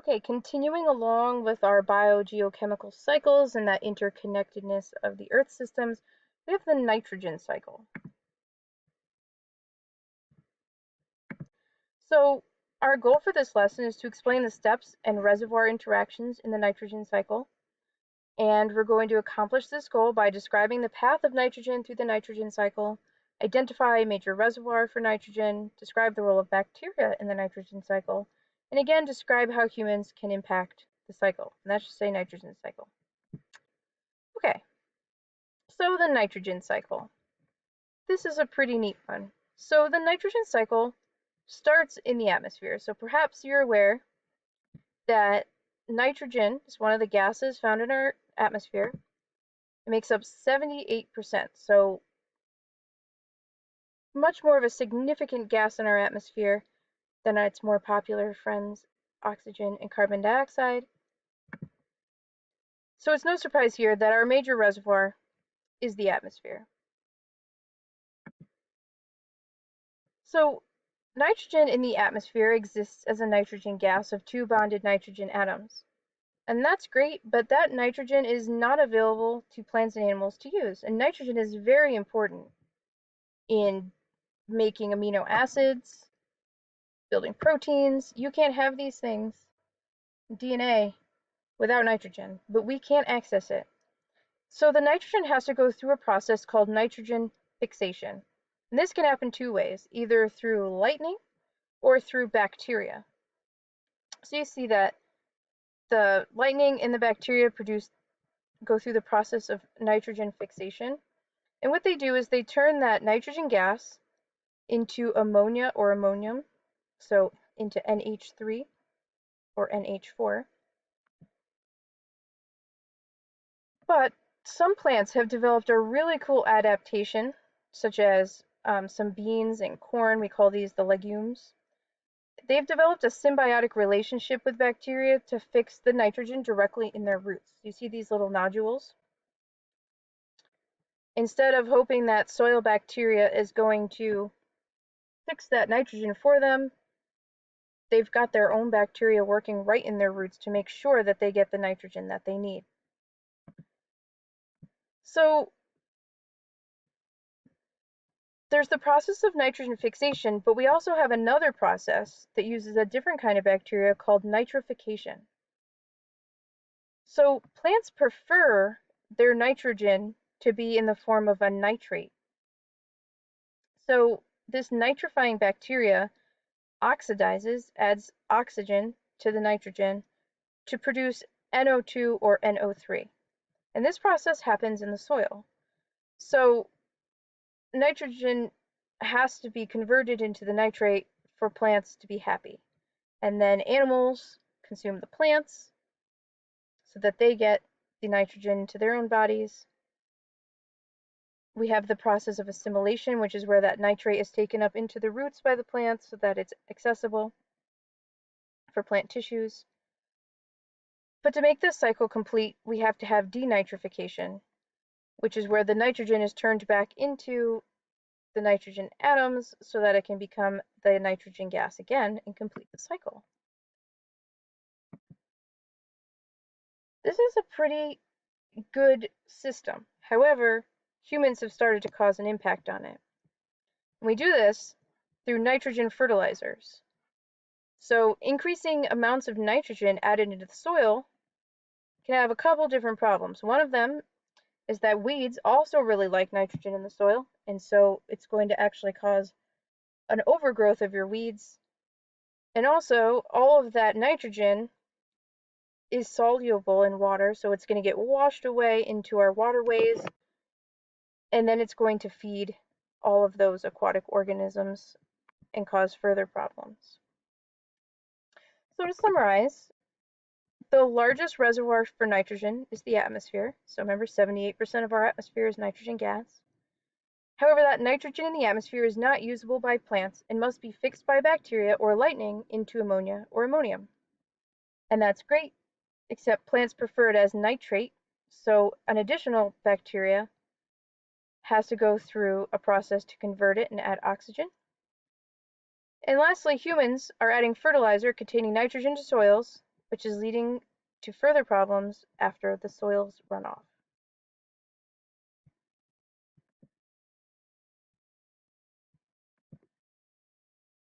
Okay, continuing along with our biogeochemical cycles and that interconnectedness of the Earth systems, we have the nitrogen cycle. So our goal for this lesson is to explain the steps and reservoir interactions in the nitrogen cycle. And we're going to accomplish this goal by describing the path of nitrogen through the nitrogen cycle, identify a major reservoir for nitrogen, describe the role of bacteria in the nitrogen cycle, and again, describe how humans can impact the cycle. And that should say nitrogen cycle. Okay, so the nitrogen cycle. This is a pretty neat one. So the nitrogen cycle starts in the atmosphere. So perhaps you're aware that nitrogen is one of the gases found in our atmosphere. It makes up 78%, so much more of a significant gas in our atmosphere than its more popular friends, oxygen and carbon dioxide. So it's no surprise here that our major reservoir is the atmosphere. So nitrogen in the atmosphere exists as a nitrogen gas of two bonded nitrogen atoms. And that's great, but that nitrogen is not available to plants and animals to use. And nitrogen is very important in making amino acids, building proteins. You can't have these things, DNA, without nitrogen, but we can't access it. So the nitrogen has to go through a process called nitrogen fixation. And this can happen two ways, either through lightning or through bacteria. So you see that the lightning and the bacteria go through the process of nitrogen fixation. And what they do is they turn that nitrogen gas into ammonia or ammonium, so into NH3 or NH4. But some plants have developed a really cool adaptation, such as some beans and corn. We call these the legumes. They've developed a symbiotic relationship with bacteria to fix the nitrogen directly in their roots. You see these little nodules? Instead of hoping that soil bacteria is going to fix that nitrogen for them, they've got their own bacteria working right in their roots to make sure that they get the nitrogen that they need. So there's the process of nitrogen fixation, but we also have another process that uses a different kind of bacteria called nitrification. So plants prefer their nitrogen to be in the form of a nitrate. So this nitrifying bacteria oxidizes, adds oxygen to the nitrogen to produce NO2 or NO3. And this process happens in the soil. So nitrogen has to be converted into the nitrate for plants to be happy. And then animals consume the plants so that they get the nitrogen to their own bodies. We have the process of assimilation, which is where that nitrate is taken up into the roots by the plants so that it's accessible for plant tissues. But to make this cycle complete, we have to have denitrification, which is where the nitrogen is turned back into the nitrogen atoms so that it can become the nitrogen gas again and complete the cycle. This is a pretty good system. However, humans have started to cause an impact on it. And we do this through nitrogen fertilizers. So increasing amounts of nitrogen added into the soil can have a couple different problems. One of them is that weeds also really like nitrogen in the soil, and so it's going to actually cause an overgrowth of your weeds. And also, all of that nitrogen is soluble in water, so it's going to get washed away into our waterways, and then it's going to feed all of those aquatic organisms and cause further problems. So to summarize, the largest reservoir for nitrogen is the atmosphere. So remember, 78% of our atmosphere is nitrogen gas. However, that nitrogen in the atmosphere is not usable by plants and must be fixed by bacteria or lightning into ammonia or ammonium. And that's great, except plants prefer it as nitrate, so an additional bacteria has to go through a process to convert it and add oxygen. And lastly, humans are adding fertilizer containing nitrogen to soils which is leading to further problems after the soil's runoff.